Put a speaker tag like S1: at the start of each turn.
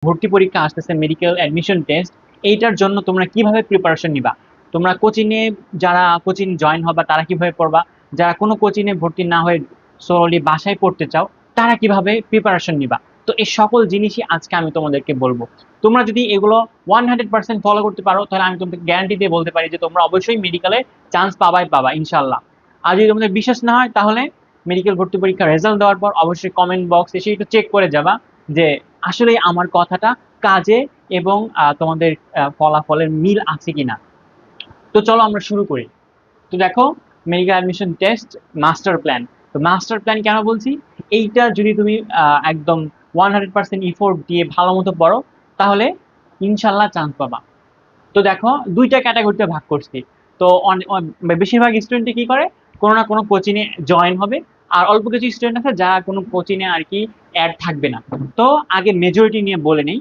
S1: ভর্তি পরীক্ষা আসতেছে, মেডিকেল অ্যাডমিশন টেস্ট, এইটার জন্য তোমরা কিভাবে প্রিপারেশন নিবা, তোমরা কোচিংয়ে যারা কোচিং জয়েন হবা তারা কিভাবে পড়বা, যারা কোনো কোচিংয়ে ভর্তি না হয়ে সোলি বাসায় পড়তে চাও তারা কিভাবে প্রিপারেশন নিবা। তো এই সকল জিনিসই আজকে আমি তোমাদেরকে বলবো। তোমরা যদি এগুলো 100% ফলো করতে পারো তাহলে আমি তোমাকে গ্যারান্টি দিয়ে বলতে পারি যে তোমরা অবশ্যই মেডিকেলে চান্স পাবা ইনশাল্লাহ। আর যদি তোমাদের বিশ্বাস না হয় তাহলে মেডিকেল ভর্তি পরীক্ষার রেজাল্ট দেওয়ার পর অবশ্যই কমেন্ট বক্স এসে একটু চেক করে যাবা যে আসলে আমার কথাটা কাজে এবং তোমাদের ফলাফলের মিল আছে কিনা। তো চলো আমরা শুরু করি। তো দেখো, medical admission test master plan. তো মাস্টার প্ল্যান কেন বলছি, এইটা যদি তুমি একদম 100% ইফোর্ট দিয়ে ভালো মতো পড়ো তাহলে ইনশাল্লাহ চান্স পাবা। তো দেখো দুইটা ক্যাটাগরিতে ভাগ করছি। তো বেশিরভাগ স্টুডেন্টে কি করে, কোনো না কোনো কোচিংয়ে জয়েন হবে, আর অল্প কিছু স্টুডেন্ট আছে যারা কোনো কোচিংয়ে আর কি অ্যাড থাকবে না। তো আগে মেজরিটি নিয়ে বলে নেই।